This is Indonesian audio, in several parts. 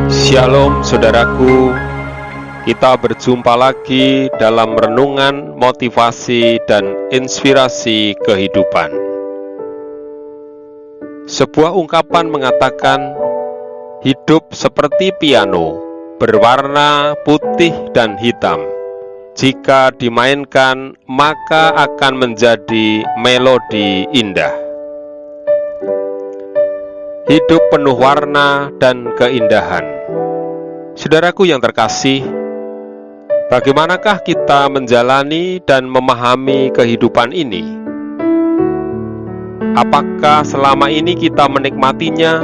Shalom saudaraku, kita berjumpa lagi dalam renungan motivasi dan inspirasi kehidupan. Sebuah ungkapan mengatakan, hidup seperti piano, berwarna putih dan hitam. Jika dimainkan, maka akan menjadi melodi indah. Hidup penuh warna dan keindahan. Saudaraku yang terkasih, bagaimanakah kita menjalani dan memahami kehidupan ini? Apakah selama ini kita menikmatinya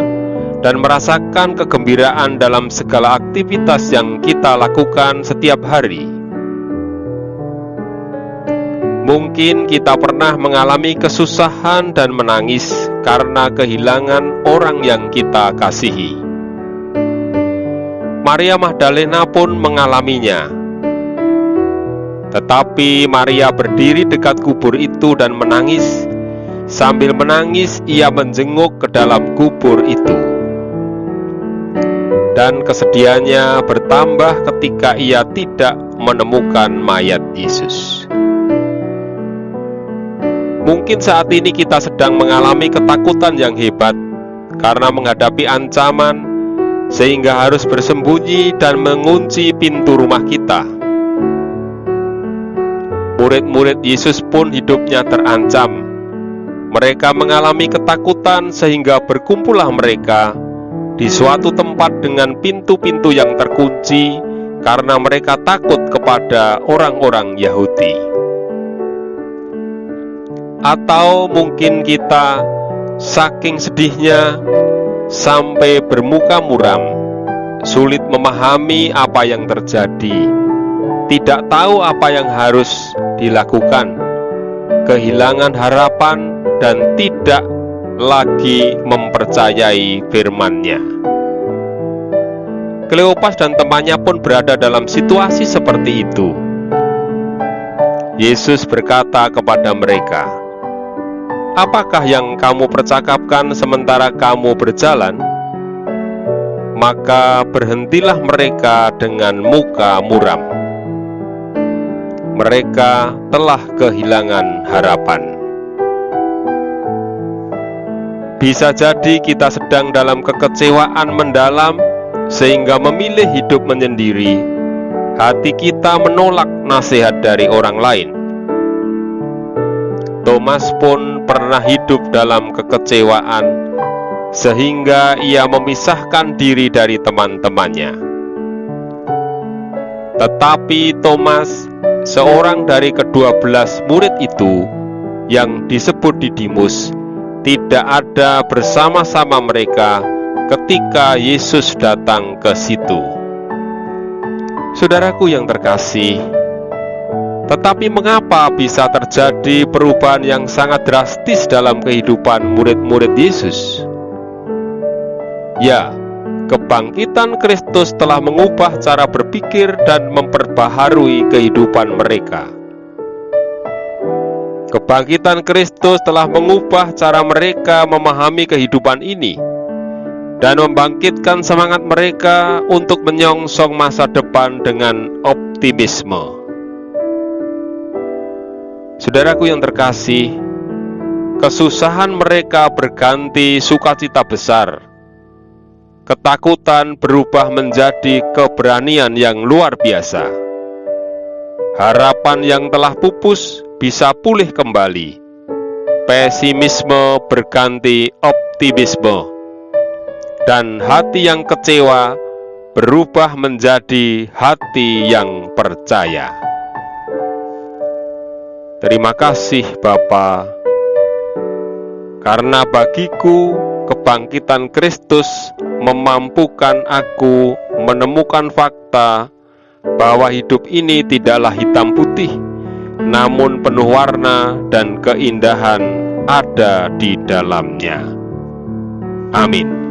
dan merasakan kegembiraan dalam segala aktivitas yang kita lakukan setiap hari? Mungkin kita pernah mengalami kesusahan dan menangis karena kehilangan orang yang kita kasihi. Maria Magdalena pun mengalaminya. Tetapi Maria berdiri dekat kubur itu dan menangis. Sambil menangis, ia menjenguk ke dalam kubur itu. Dan kesedihannya bertambah ketika ia tidak menemukan mayat Yesus. Mungkin saat ini kita sedang mengalami ketakutan yang hebat karena menghadapi ancaman, sehingga harus bersembunyi dan mengunci pintu rumah kita. Murid-murid Yesus pun hidupnya terancam. Mereka mengalami ketakutan sehingga berkumpullah mereka di suatu tempat dengan pintu-pintu yang terkunci karena mereka takut kepada orang-orang Yahudi. Atau mungkin kita saking sedihnya sampai bermuka muram, sulit memahami apa yang terjadi, tidak tahu apa yang harus dilakukan, kehilangan harapan dan tidak lagi mempercayai firman-Nya. Kleopas dan temannya pun berada dalam situasi seperti itu. Yesus berkata kepada mereka, "Apakah yang kamu percakapkan sementara kamu berjalan?" Maka berhentilah mereka dengan muka muram. Mereka telah kehilangan harapan. Bisa jadi kita sedang dalam kekecewaan mendalam sehingga memilih hidup menyendiri. Hati kita menolak nasihat dari orang lain. Thomas pun pernah hidup dalam kekecewaan sehingga ia memisahkan diri dari teman-temannya. Tetapi Thomas, seorang dari ke-12 murid itu yang disebut Didimus, tidak ada bersama-sama mereka ketika Yesus datang ke situ. Saudaraku yang terkasih, tetapi mengapa bisa terjadi perubahan yang sangat drastis dalam kehidupan murid-murid Yesus? Ya, kebangkitan Kristus telah mengubah cara berpikir dan memperbaharui kehidupan mereka. Kebangkitan Kristus telah mengubah cara mereka memahami kehidupan ini dan membangkitkan semangat mereka untuk menyongsong masa depan dengan optimisme. Saudaraku yang terkasih, kesusahan mereka berganti sukacita besar. Ketakutan berubah menjadi keberanian yang luar biasa. Harapan yang telah pupus bisa pulih kembali. Pesimisme berganti optimisme. Dan hati yang kecewa berubah menjadi hati yang percaya. Terima kasih Bapa, karena bagiku kebangkitan Kristus memampukan aku menemukan fakta bahwa hidup ini tidaklah hitam putih, namun penuh warna dan keindahan ada di dalamnya. Amin.